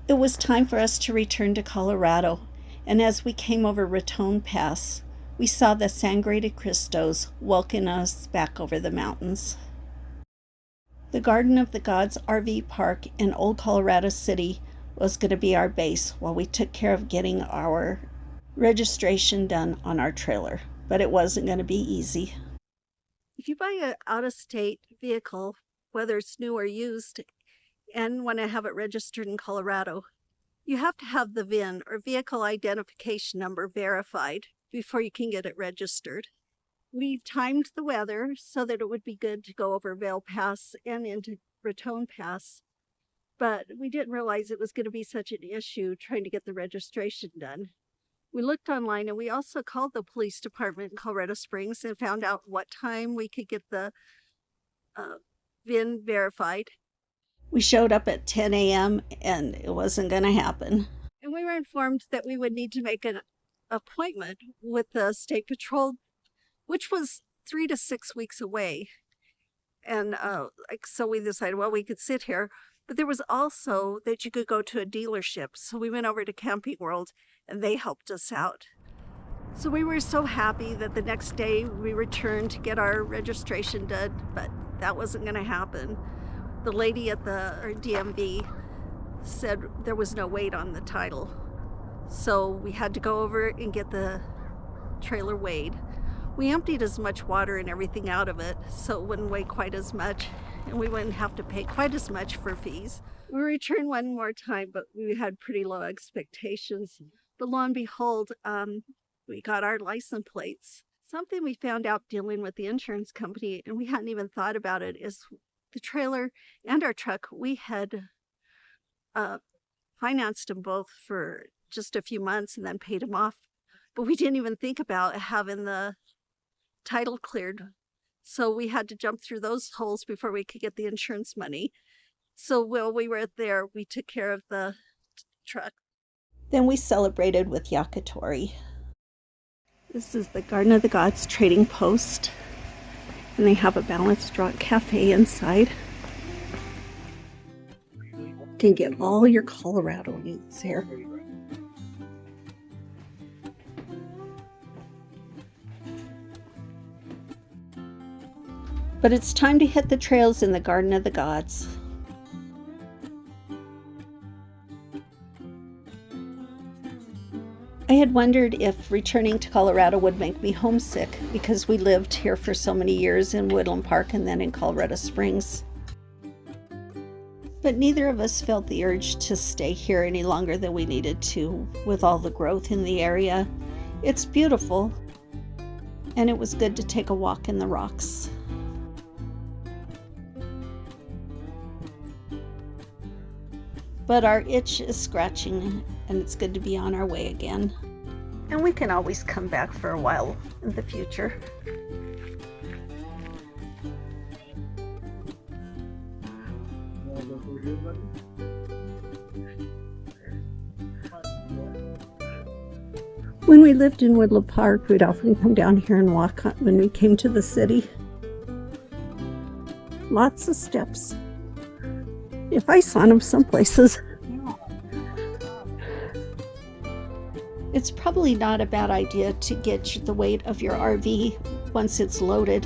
It was time for us to return to Colorado, and as we came over Raton Pass, we saw the Sangre de Cristos welcoming us back over the mountains. The Garden of the Gods RV Park in Old Colorado City was going to be our base while we took care of getting our registration done on our trailer, but it wasn't going to be easy. If you buy an out-of-state vehicle, whether it's new or used, and want to have it registered in Colorado, you have to have the VIN or vehicle identification number verified before you can get it registered. We timed the weather so that it would be good to go over Vail Pass and into Raton Pass, but we didn't realize it was going to be such an issue trying to get the registration done. We looked online, and we also called the police department in Colorado Springs and found out what time we could get the VIN verified. We showed up at 10 a.m. and it wasn't going to happen. And we were informed that we would need to make an appointment with the State Patrol, which was 3 to 6 weeks away. And so we decided, well, we could sit here. But there was also that you could go to a dealership. So we went over to Camping World, and they helped us out. So we were so happy that the next day we returned to get our registration done, but that wasn't going to happen. The lady at the DMV said there was no weight on the title. So we had to go over and get the trailer weighed. We emptied as much water and everything out of it so it wouldn't weigh quite as much, and we wouldn't have to pay quite as much for fees. We returned one more time, but we had pretty low expectations. But lo and behold, we got our license plates. Something we found out dealing with the insurance company, and we hadn't even thought about it, is the trailer and our truck, we had financed them both for just a few months and then paid them off. But we didn't even think about having the title cleared. So we had to jump through those holes before we could get the insurance money. So while we were there, we took care of the truck. Then we celebrated with yakitori. This is the Garden of the Gods trading post, and they have a balanced rock cafe inside. You can get all your Colorado needs here. But it's time to hit the trails in the Garden of the Gods. I had wondered if returning to Colorado would make me homesick because we lived here for so many years in Woodland Park and then in Colorado Springs. But neither of us felt the urge to stay here any longer than we needed to with all the growth in the area. It's beautiful, and it was good to take a walk in the rocks. But our itch is scratching, and it's good to be on our way again. And we can always come back for a while in the future. When we lived in Woodland Park, we'd often come down here and walk when we came to the city. Lots of steps. If I saw them some places. It's probably not a bad idea to get the weight of your RV once it's loaded.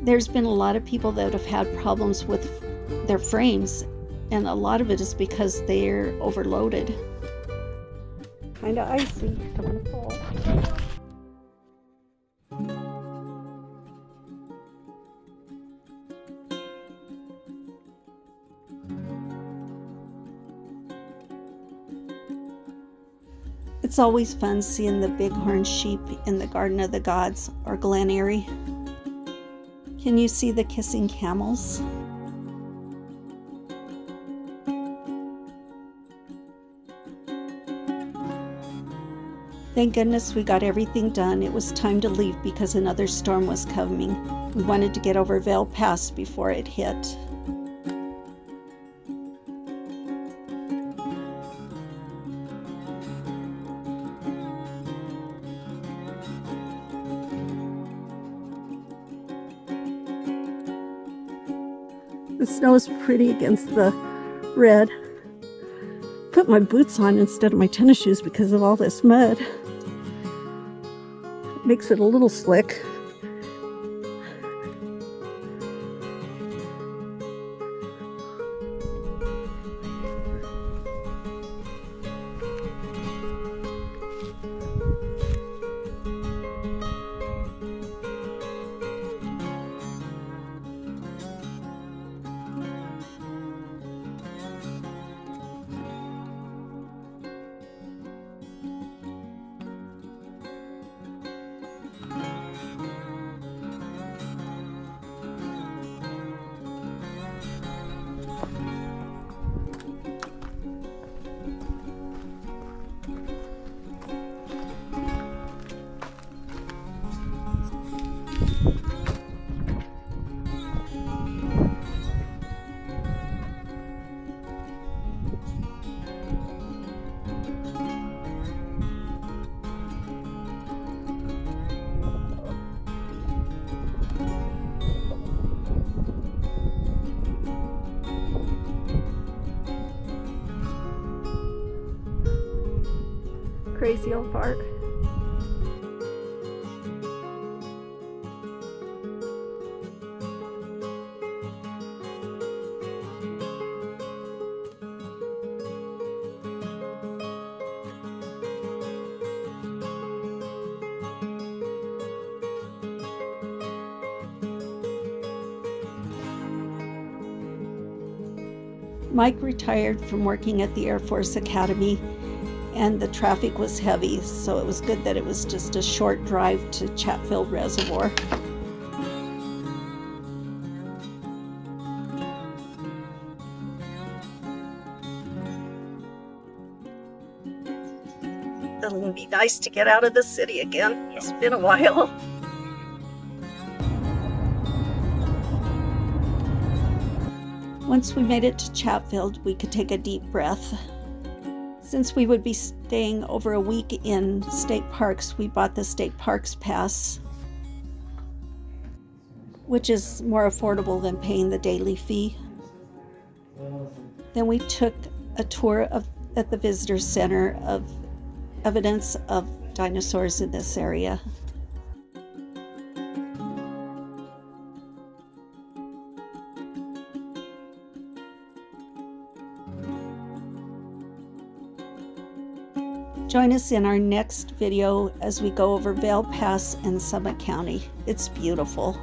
There's been a lot of people that have had problems with their frames, and a lot of it is because they're overloaded. Kinda icy, don't want to fall. It's always fun seeing the bighorn sheep in the Garden of the Gods or Glen Erie. Can you see the kissing camels? Thank goodness we got everything done. It was time to leave because another storm was coming. We wanted to get over Vail Pass before it hit. The snow is pretty against the red. put my boots on instead of my tennis shoes because of all this mud. It makes it a little slick. Crazy old park. Mike retired from working at the Air Force Academy, and the traffic was heavy, so it was good that it was just a short drive to Chatfield Reservoir. It'll be nice to get out of the city again. It's been a while. Once we made it to Chatfield, we could take a deep breath. Since we would be staying over a week in state parks, we bought the state parks pass, which is more affordable than paying the daily fee. Then we took a tour at the visitor center of evidence of dinosaurs in this area. Join us in our next video as we go over Vail Pass and Summit County. It's beautiful.